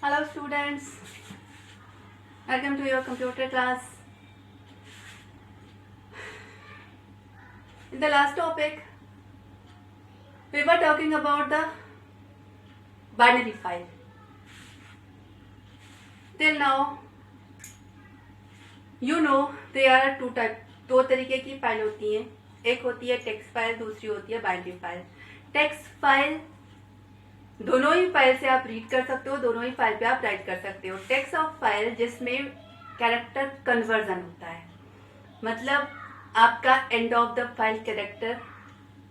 Hello students, welcome to your computer class. In the last topic, we were talking about the binary file. Till now, you know there are दो तरीके की file होती हैं. एक होती है text file, दूसरी होती है बाइनरी फाइल. टेक्स्ट फाइल दोनों ही फाइल से आप रीड कर सकते हो, दोनों ही फाइल पे आप राइट कर सकते हो. टेक्स्ट ऑफ फाइल जिसमें कैरेक्टर कन्वर्जन होता है, मतलब आपका and of the file character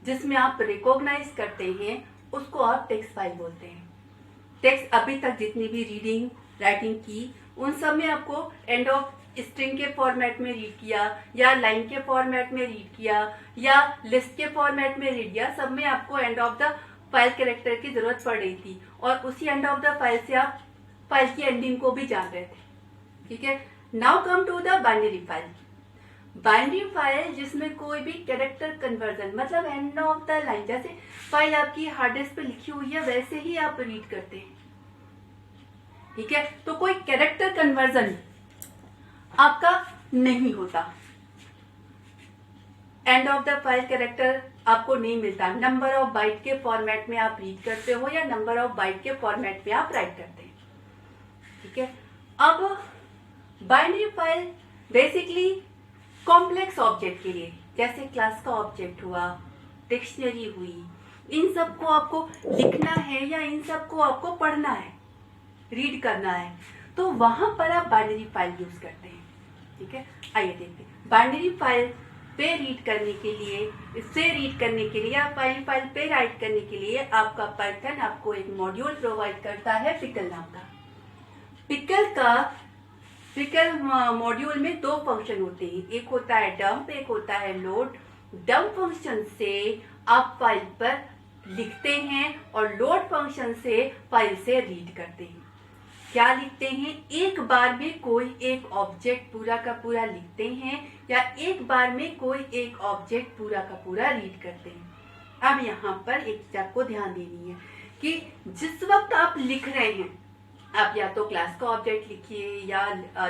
जिसमें आप रिकॉग्नाइज करते हैं उसको आप टेक्स्ट फाइल बोलते हैं. टेक्स्ट अभी तक जितनी भी रीडिंग राइटिंग की उन सब में आपको एंड ऑफ स्ट्रिंग के फॉर्मेट में रीड किया या लाइन के फॉर्मेट में रीड किया या लिस्ट के फॉर्मेट में रीड किया, सब में आपको and of the file character की जरूरत पड़ रही थी और उसी एंड ऑफ द फाइल से आप फाइल की एंडिंग को भी जान रहे थे. ठीक है, now come to the binary file. Binary file जिसमें कोई भी कैरेक्टर कन्वर्जन, मतलब एंड ऑफ द लाइन, जैसे फाइल आपकी हार्ड डिस्क पे लिखी हुई है वैसे ही आप रीड करते हैं. ठीक है, तो कोई कैरेक्टर कन्वर्जन आपका नहीं होता. And of the file character आपको नहीं मिलता. नंबर ऑफ बाइट के फॉर्मेट में आप रीड करते हो या नंबर ऑफ बाइट के फॉर्मेट में आप राइट करते हैं. ठीक है, अब binary file basically complex object के लिए, जैसे क्लास का ऑब्जेक्ट हुआ, डिक्शनरी हुई, इन सबको आपको लिखना है या इन सबको आपको पढ़ना है, रीड करना है, तो वहां पर आप बाइनरी फाइल यूज करते हैं. ठीक है, आइए देखते हैं. बाइनरी फाइल पे रीड करने के लिए, इससे रीड करने के लिए या फाइल पे राइट करने के लिए आपका पाइथन आपको एक मॉड्यूल प्रोवाइड करता है पिकल नाम का. पिकल मॉड्यूल में दो फंक्शन होते हैं, एक होता है डंप, एक होता है लोड. डंप फंक्शन से आप फाइल पर लिखते हैं और लोड फंक्शन से फाइल से रीड करते हैं. क्या लिखते हैं? एक बार में कोई एक ऑब्जेक्ट पूरा का पूरा लिखते हैं या एक बार में कोई एक ऑब्जेक्ट पूरा का पूरा रीड करते हैं. अब यहाँ पर एक चीज आपको ध्यान देनी है कि जिस वक्त आप लिख रहे हैं, आप या तो क्लास का ऑब्जेक्ट लिखिए या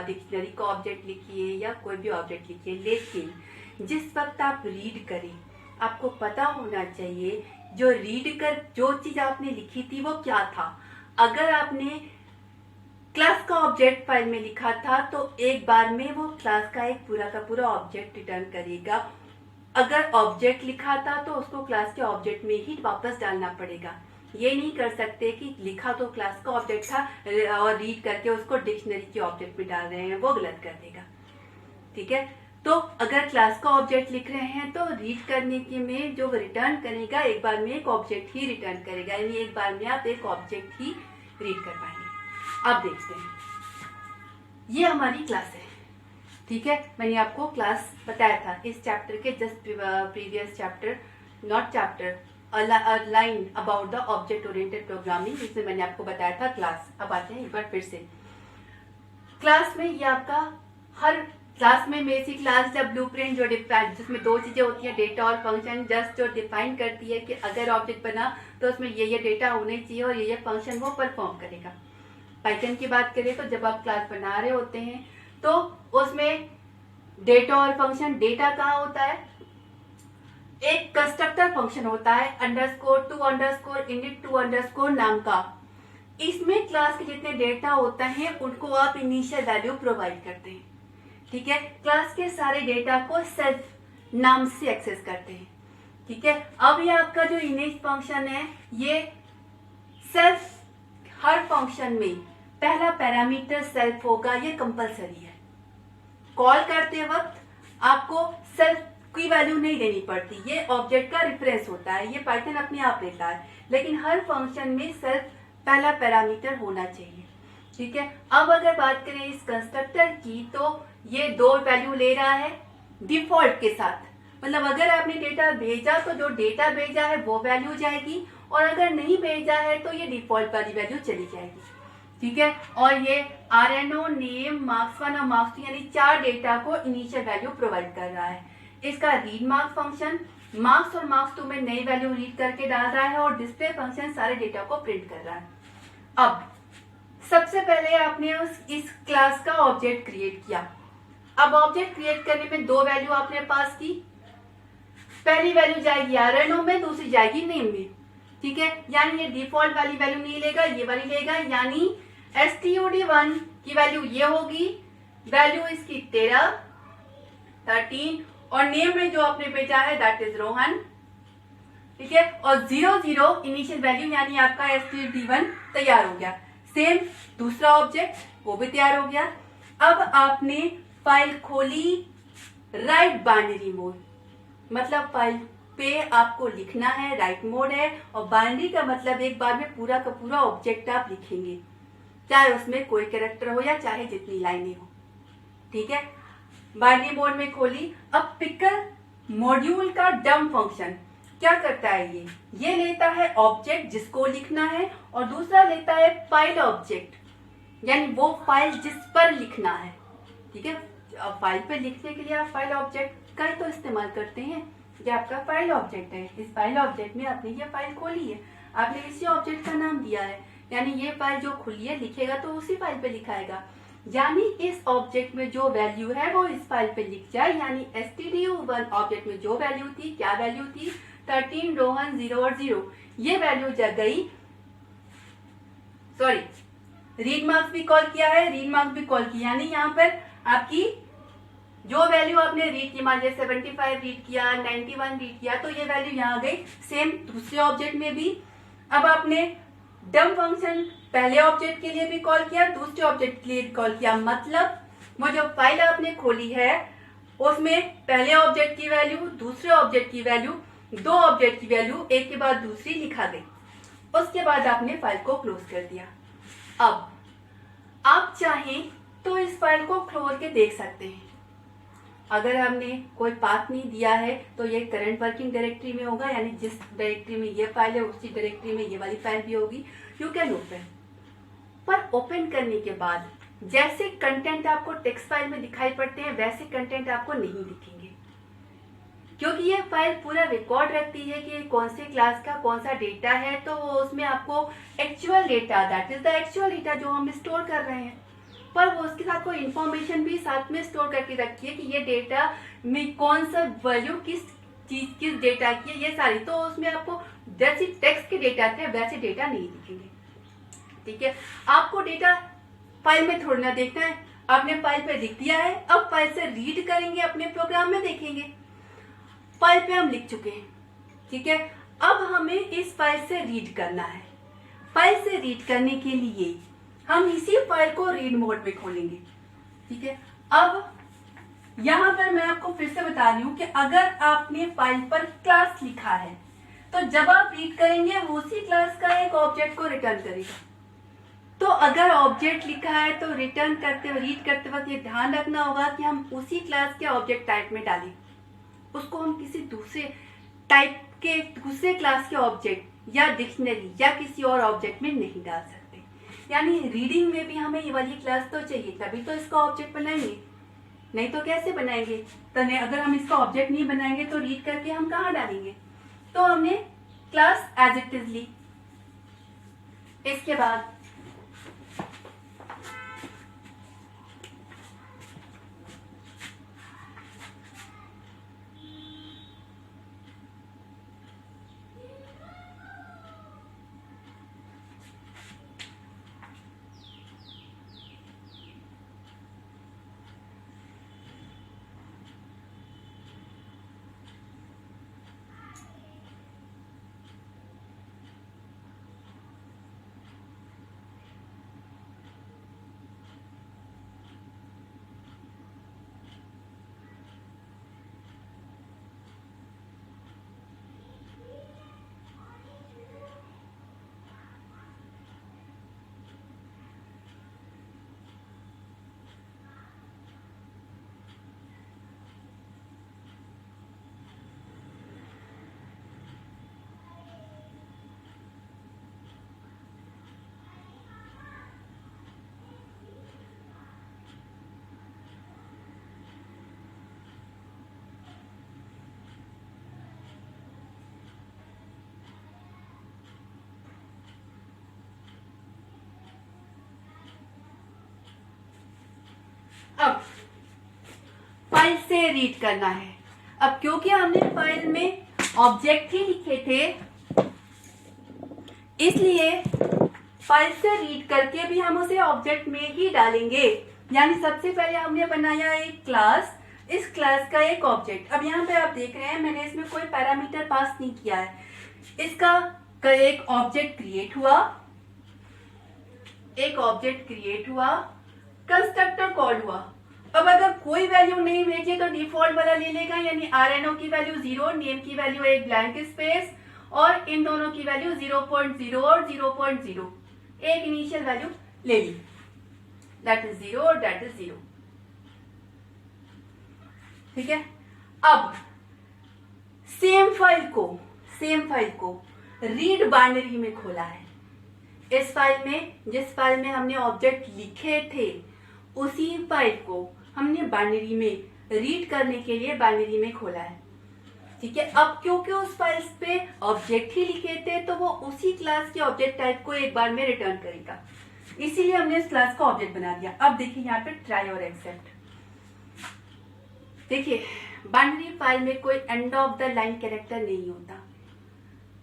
डिक्शनरी का ऑब्जेक्ट लिखिए या कोई भी ऑब्जेक्ट लिखिए, लेकिन जिस वक्त आप रीड करें आपको पता होना चाहिए जो रीड कर जो चीज आपने लिखी थी वो क्या था. अगर आपने क्लास का ऑब्जेक्ट फाइल में लिखा था तो एक बार में वो क्लास का एक पूरा का पूरा ऑब्जेक्ट रिटर्न करेगा. अगर ऑब्जेक्ट लिखा था तो उसको क्लास के ऑब्जेक्ट में ही वापस डालना पड़ेगा. ये नहीं कर सकते कि लिखा तो क्लास का ऑब्जेक्ट था और रीड करके उसको डिक्शनरी के ऑब्जेक्ट में डाल रहे हैं, वो गलत कर देगा. ठीक है, तो अगर क्लास का ऑब्जेक्ट लिख रहे हैं तो रीड करने के में जो रिटर्न करेगा एक बार में एक ऑब्जेक्ट ही रिटर्न करेगा, यानी एक बार में आप एक ऑब्जेक्ट ही रीड कर पाएंगे. अब देखते हैं, ये हमारी क्लास है. ठीक है, मैंने आपको क्लास बताया था इस चैप्टर के just previous chapter, not chapter, line about the object oriented programming, जिसमें मैंने आपको बताया था क्लास. अब आते हैं एक बार फिर से. क्लास में ये आपका हर क्लास में बेसिक क्लास जब ब्लूप्रिंट जो डिफाइन, जिसमें दो चीजें होती हैं, डेटा और फंक्शन, जस्ट जो डिफाइन करती है कि अगर ऑब्जेक्ट बना तो उसमें ये डेटा होने चाहिए और ये फंक्शन वो परफॉर्म करेगा. पाइथन की बात करें तो जब आप क्लास बना रहे होते हैं तो उसमें डेटा और फंक्शन, डेटा कहाँ होता है? एक कंस्ट्रक्टर फंक्शन होता है underscore two underscore init two underscore नाम का. इसमें क्लास के जितने डेटा होता है उनको आप इनिशियल वैल्यू प्रोवाइड करते हैं. ठीक है, क्लास के सारे डेटा को सेल्फ नाम से एक्सेस करते हैं. ठीक है, अब ये आपका जो इनिट फंक्शन है, ये सेल्फ, हर फंक्शन में पहला पैरामीटर सेल्फ होगा, ये कंपलसरी है. कॉल करते वक्त आपको सेल्फ की वैल्यू नहीं देनी पड़ती, ये ऑब्जेक्ट का रेफरेंस होता है, ये पाइथन अपने आप लेता है, लेकिन हर फंक्शन में सेल्फ पहला पैरामीटर होना चाहिए. ठीक है, अब अगर बात करें इस कंस्ट्रक्टर की तो ये दो वैल्यू ले रहा है डिफॉल्ट के साथ, मतलब अगर आपने डेटा भेजा तो जो डेटा भेजा है वो वैल्यू जाएगी और अगर नहीं भेजा है तो ये डिफॉल्ट वाली वैल्यू चली जाएगी. ठीक है, और ये RNO, नेम, मार्क्स 1 और मार्क्स 2 यानी 4 डेटा को इनिशियल वैल्यू प्रोवाइड कर रहा है. इसका रीड मार्क्स फंक्शन मार्क्स और मार्क्स 2 में नई वैल्यू रीड करके डाल रहा है और डिस्प्ले फंक्शन सारे डेटा को प्रिंट कर रहा है. अब सबसे पहले आपने इस क्लास का ऑब्जेक्ट क्रिएट किया। अब ऑब्जेक्ट क्रिएट करने में दो वैल्यू आपने पास की। पहली वैल्यू जाएगी आरएनओ में, दूसरी जाएगी नेम में। ठीक है, यानी ये डिफॉल्ट वाली वैल्यू नहीं लेगा, ये वाली लेगा। यानी std1 की वैल्यू ये होगी, वैल्यू इसकी 13 और नेम में जो आपने भेजा है दैट इज रोहन। ठीक है, और 00 इनिशियल वैल्यू, यानी आपका std1 तैयार हो गया। सेम दूसरा ऑब्जेक्ट वो भी तैयार हो गया। अब आपने फाइल खोली, राइट बाइनरी मोड, मतलब फाइल पे आपको लिखना है, राइट मोड है। और बाइनरी का मतलब एक बार में पूरा का पूरा ऑब्जेक्ट आप लिखेंगे, चाहे उसमें कोई कैरेक्टर हो या चाहे जितनी लाइनें हो। ठीक है, बाइनरी मोड में खोली। अब पिकर मॉड्यूल का डम फंक्शन क्या करता है, ये लेता है ऑब्जेक्ट जिसको लिखना है और दूसरा लेता है फाइल ऑब्जेक्ट, यानी वो फाइल जिस पर लिखना है। ठीक है, अब फाइल पे लिखने के लिए आप फाइल ऑब्जेक्ट का ही तो इस्तेमाल करते हैं। ये आपका फाइल ऑब्जेक्ट है, इस फाइल ऑब्जेक्ट में आपने ये फाइल खोली है, आपने इसी ऑब्जेक्ट का नाम दिया है, यानी ये फाइल जो खुली है लिखेगा तो उसी फाइल पे लिखाएगा। यानी इस ऑब्जेक्ट में जो वैल्यू है वो इस फाइल पे लिख जाए। यानी stdu1 ऑब्जेक्ट में जो वैल्यू थी, क्या वैल्यू थी, 13 रोहन 0 और 0, ये वैल्यू जग गई। सॉरी, रीड मार्क्स भी कॉल किया है, रीड मार्क्स भी कॉल किया, यानी यहाँ पर आपकी जो वैल्यू आपने रीड की, मान लीजिए 75 रीड किया, 91 रीड किया, तो ये वैल्यू यहाँ गई। सेम दूसरे ऑब्जेक्ट में भी। अब आपने डम फंक्शन पहले ऑब्जेक्ट के लिए भी कॉल किया, दूसरे ऑब्जेक्ट के लिए भी कॉल किया। मतलब वो जो फाइल आपने खोली है उसमें पहले ऑब्जेक्ट की वैल्यू, दूसरे ऑब्जेक्ट की वैल्यू, दो ऑब्जेक्ट की वैल्यू एक के बाद दूसरी लिखा गई। उसके बाद आपने फाइल को क्लोज कर दिया। अब आप चाहें तो इस फाइल को खोल के देख सकते हैं। अगर हमने कोई पाथ नहीं दिया है तो ये करंट वर्किंग डायरेक्टरी में होगा, यानी जिस डायरेक्टरी में ये फाइल है उसी डायरेक्टरी में ये वाली फाइल भी होगी। यू कैन ओपन, पर ओपन करने के बाद जैसे कंटेंट आपको टेक्स्ट फाइल में दिखाई पड़ते हैं वैसे कंटेंट आपको नहीं दिखेंगे, क्योंकि ये फाइल पूरा रिकॉर्ड रखती है कि कौन से क्लास का कौन सा डेटा है। तो उसमें आपको actual data, that is the actual data जो हम स्टोर कर रहे हैं, पर वो उसके साथ कोई इन्फॉर्मेशन भी साथ में स्टोर करके रखी है कि ये डेटा में कौन सा वैल्यू किस चीज, किस डेटा की है, ये सारी। तो उसमें आपको जैसे टेक्स्ट के डेटा थे वैसे डेटा नहीं दिखेंगे। ठीक है, आपको डेटा फाइल में थोड़ा ना देखना है, आपने फाइल पे लिख दिया है। अब फाइल से रीड करेंगे, अपने प्रोग्राम में देखेंगे। फाइल पे हम लिख चुके हैं। ठीक है, अब हमें इस फाइल से रीड करना है। फाइल से रीड करने के लिए हम इसी फाइल को रीड मोड में खोलेंगे। ठीक है, अब यहां पर मैं आपको फिर से बता रही हूं कि अगर आपने फाइल पर क्लास लिखा है तो जब आप रीड करेंगे वो उसी क्लास का एक ऑब्जेक्ट को रिटर्न करेगा। तो अगर ऑब्जेक्ट लिखा है तो रिटर्न करते हुए, रीड करते वक्त ये ध्यान रखना होगा कि हम उसी क्लास के ऑब्जेक्ट टाइप में डालें, उसको हम किसी दूसरे टाइप के दूसरे क्लास के ऑब्जेक्ट या डिक्शनरी या किसी और ऑब्जेक्ट में नहीं डाल सकते। यानी रीडिंग में भी हमें ये वाली क्लास तो चाहिए, तभी तो इसका ऑब्जेक्ट बनाएंगे, नहीं तो कैसे बनाएंगे। तो अगर हम इसका ऑब्जेक्ट नहीं बनाएंगे तो रीड करके हम कहाँ डालेंगे। तो हमने क्लास एज इट इज ली। इसके बाद से रीड करना है। अब क्योंकि हमने फाइल में ऑब्जेक्ट ही लिखे थे, इसलिए फाइल से रीड करके भी हम उसे ऑब्जेक्ट में ही डालेंगे। यानी सबसे पहले हमने बनाया एक क्लास, इस क्लास का एक ऑब्जेक्ट। अब यहाँ पे आप देख रहे हैं मैंने इसमें कोई पैरामीटर पास नहीं किया है। इसका एक ऑब्जेक्ट क्रिएट हुआ, कंस्ट्रक्टर कॉल हुआ। अब अगर कोई वैल्यू नहीं भेजे तो डिफॉल्ट वाला ले लेगा, यानी RNO की वैल्यू 0, नेम की वैल्यू एक ब्लैंक स्पेस और इन दोनों की वैल्यू 0.0 और 0.0, एक इनिशियल वैल्यू ले ली, दैट इज 0 और दैट इज 0। ठीक है। अब सेम फाइल को रीड बाइनरी में खोला है। इस फाइल में, जिस फाइल में हमने ऑब्जेक्ट लिखे थे, उसी फाइल को हमने बाइनरी में रीड करने के लिए बाइनरी में खोला है। ठीक है। अब क्योंकि उस फाइल पे ऑब्जेक्ट ही लिखे थे तो वो उसी क्लास के ऑब्जेक्ट टाइप को एक बार में रिटर्न करेगा, इसीलिए हमने इस क्लास का ऑब्जेक्ट बना दिया। अब देखिए यहाँ पे ट्राई और एक्सेप्ट। देखिए बाइनरी फाइल में कोई and of the line character नहीं होता,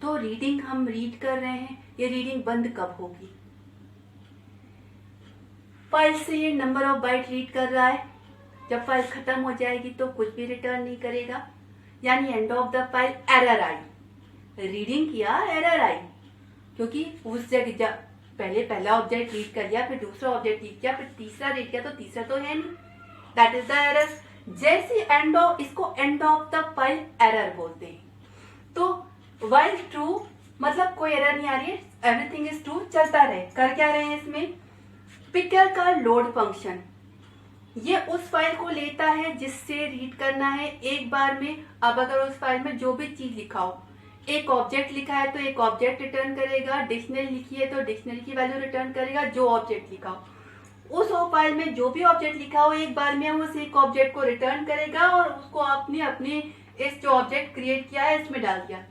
तो रीडिंग हम रीड कर रहे हैं, ये रीडिंग बंद कब होगी? फाइल से ये नंबर ऑफ बाइट रीड कर रहा है, जब फाइल खत्म हो जाएगी तो कुछ भी रिटर्न नहीं करेगा, यानी and of the file error I, reading किया एरर आई, क्योंकि उस जगह पहले पहला ऑब्जेक्ट रीड कर लिया, फिर दूसरा ऑब्जेक्ट रीड किया, फिर तीसरा रीड किया, तो तीसरा तो है नहीं, दैट इज द एरर। जैसे एंड ऑफ, इसको and of the file error बोलते हैं। तो व्हाइल ट्रू मतलब कोई एरर नहीं आ रही है, एवरीथिंग इज ट्रू, चलता रहे। कर क्या रहे हैं इसमें? पिकर का लोड फंक्शन, ये उस फाइल को लेता है जिससे रीड करना है एक बार में। अब अगर उस फाइल में जो भी चीज लिखा हो, एक ऑब्जेक्ट लिखा है तो एक ऑब्जेक्ट रिटर्न करेगा, डिक्शनरी लिखी है तो डिक्शनरी की वैल्यू रिटर्न करेगा, जो ऑब्जेक्ट लिखा हो। उस फाइल में जो भी ऑब्जेक्ट लिखा हो एक बार में उस एक ऑब्जेक्ट को रिटर्न करेगा और उसको आपने अपने इस जो ऑब्जेक्ट क्रिएट किया है इसमें डाल दिया।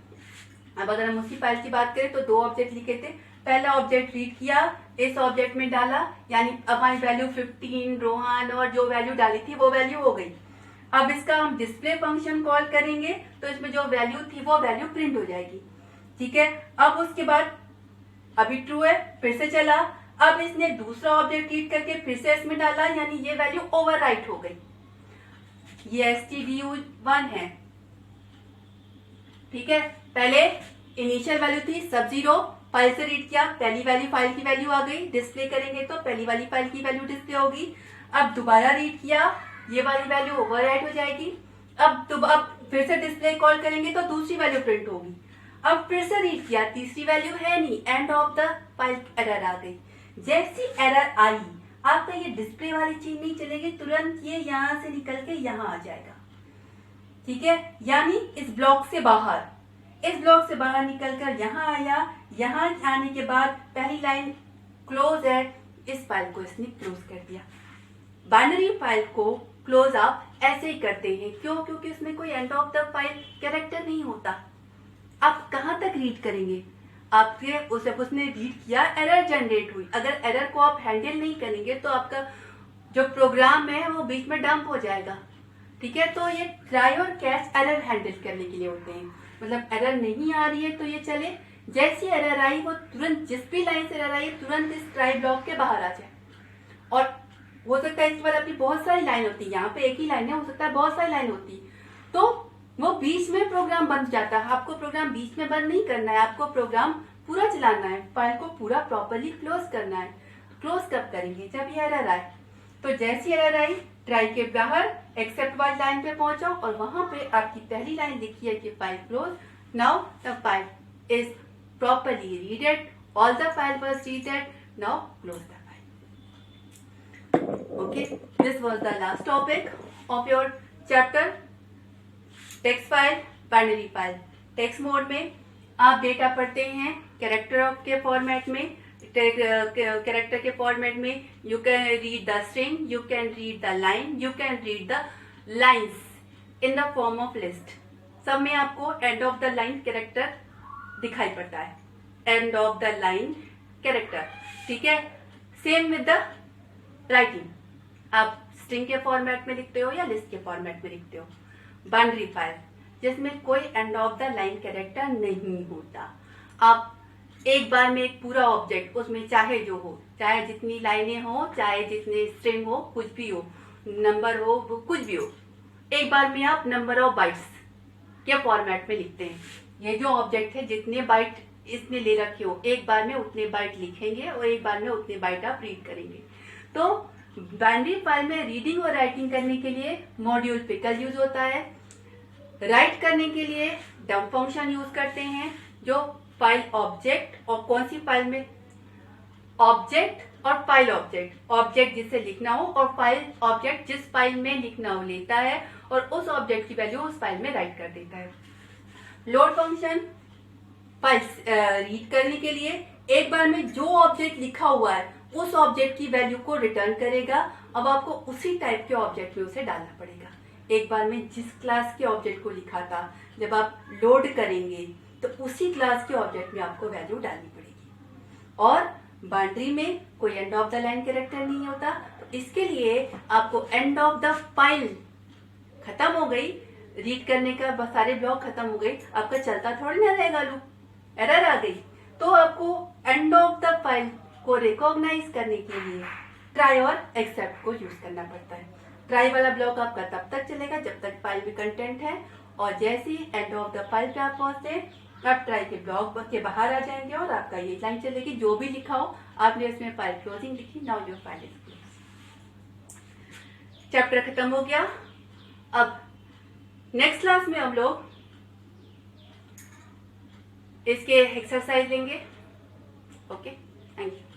अब अगर हम उसी फाइल की बात करें तो दो ऑब्जेक्ट लिखे थे, पहला ऑब्जेक्ट रीड किया, इस ऑब्जेक्ट में डाला, यानी हमारी वैल्यू 15 रोहन और जो वैल्यू डाली थी वो वैल्यू हो गई। अब इसका हम डिस्प्ले फंक्शन कॉल करेंगे तो इसमें जो वैल्यू थी वो वैल्यू प्रिंट हो जाएगी। ठीक है। अब उसके बाद अभी ट्रू है, फिर से चला, अब इसने दूसरा ऑब्जेक्ट रीड करके फिर से इसमें डाला, यानी ये वैल्यू ओवरराइट हो गई। ये stdu1 है। ठीक है। पहले इनिशियल वैल्यू थी सब 0, फाइल से रीड किया, पहली वाली फाइल की वैल्यू आ गई, डिस्प्ले करेंगे तो पहली वाली फाइल की वैल्यू डिस्प्ले होगी। अब दोबारा रीड किया, ये वाली वैल्यू ओवरराइट हो जाएगी। अब फिर से डिस्प्ले कॉल करेंगे तो दूसरी वैल्यू प्रिंट होगी। अब फिर से रीड किया, तीसरी वैल्यू है नहीं, end of the file error आ गई। जैसी एरर आई, आपका ये डिस्प्ले वाली चीज नहीं चलेगी, तुरंत ये यहां से निकल के यहां आ जाएगा। ठीक है। यानी इस ब्लॉक से बाहर निकल कर यहाँ आया, यहाँ आने के बाद पहली लाइन क्लोज है, इस फाइल को इसने क्लोज कर दिया। बाइनरी फाइल को क्लोज आप ऐसे ही करते हैं, क्यों? क्योंकि इसमें कोई and of the file character नहीं होता। आप कहाँ तक रीड करेंगे? आपके उसने रीड किया, एरर जनरेट हुई, अगर एरर को आप हैंडल नहीं करेंगे तो आपका जो प्रोग्राम है वो बीच में डंप हो जाएगा। ठीक है। तो ये ट्राई और कैच एरर हैंडल करने के लिए होते हैं, मतलब एरर नहीं आ रही है तो ये चले, जैसी एरर आई वो तुरंत, जिस भी लाइन से एरर आई तुरंत इस ट्राई ब्लॉक के बाहर आ जाए। और हो सकता है इसके बाद आपकी बहुत सारी लाइन होती है, यहाँ पे एक ही लाइन है, हो सकता है बहुत सारी लाइन होती, तो वो बीच में प्रोग्राम बंद जाता है। आपको प्रोग्राम बीच में बंद नहीं करना है, आपको प्रोग्राम पूरा चलाना है, फाइल को पूरा प्रॉपरली क्लोज करना है। क्लोज कब करेंगे? जब ये एरर आए। तो जैसी एरर आई, ट्राई के बाहर एक्सेप्ट वाली लाइन पे पहुंचो और वहां पे आपकी पहली लाइन लिखी है कि file close, now the file is properly read, all the file was read, now close the file. Okay, this was the last topic of your chapter, text file, binary file. Text mode में आप data पढ़ते हैं character के format में, character के format में you can read the string, you can read the line, you can read the lines in the form of list. सब में आपको and of the line character दिखाई पड़ता है, and of the line character. ठीक है। Same with the writing, आप string के फॉर्मेट में लिखते हो या लिस्ट के फॉर्मेट में लिखते हो। बाइनरी फाइल जिसमें कोई and of the line character नहीं होता। आप एक बार में एक पूरा ऑब्जेक्ट, उसमें चाहे जो हो, चाहे जितनी लाइनें हो, चाहे जितने स्ट्रिंग हो, कुछ भी हो, नंबर हो, कुछ भी हो, एक बार में आप नंबर ऑफ बाइट्स के फॉर्मेट में लिखते हैं। ये जो ऑब्जेक्ट है, जितने बाइट इसने ले रखे हो, एक बार में उतने बाइट लिखेंगे और एक बार में उतने बाइट आप रीड करेंगे। तो बाइनरी फाइल में रीडिंग और राइटिंग करने के लिए मॉड्यूल पिकल यूज होता है। राइट करने के लिए डंप फंक्शन यूज करते हैं, जो फाइल ऑब्जेक्ट और कौन सी फाइल में, ऑब्जेक्ट और फाइल ऑब्जेक्ट, ऑब्जेक्ट जिसे लिखना हो और फाइल ऑब्जेक्ट जिस फाइल में लिखना हो लेता है और उस ऑब्जेक्ट की वैल्यू उस फाइल में राइट कर देता है। लोड फंक्शन फाइल रीड करने के लिए एक बार में जो ऑब्जेक्ट लिखा हुआ है उस ऑब्जेक्ट की वैल्यू को रिटर्न करेगा। अब आपको उसी टाइप के ऑब्जेक्ट में उसे डालना पड़ेगा। एक बार में जिस क्लास के ऑब्जेक्ट को लिखा था, जब आप लोड करेंगे तो उसी क्लास के ऑब्जेक्ट में आपको वैल्यू डालनी पड़ेगी। और बाइनरी में कोई and of the line character नहीं होता, तो इसके लिए आपको एंड ऑफ द फाइल खत्म हो गई, रीड करने का सारे ब्लॉक खत्म हो गए, आपका चलता थोड़ी ना रहेगा लूप, एरर आ गई, तो आपको एंड ऑफ द फाइल को रिकॉग्नाइज करने के लिए ट्राई और एक्सेप्ट को यूज करना पड़ता है। ट्राई वाला ब्लॉक आपका तब तक चलेगा जब तक फाइल में कंटेंट है, और जैसे ही एंड ऑफ द फाइल पे आप पहुंचते आप ट्राई के ब्लॉक के बाहर आ जाएंगे और आपका ये लाइन चलेगी, जो भी लिखा हो आपने इसमें फाइल क्लोजिंग लिखी, now your file is close. Chapter खत्म हो गया। अब नेक्स्ट क्लास में हम लोग इसके एक्सरसाइज लेंगे। Okay, thank you.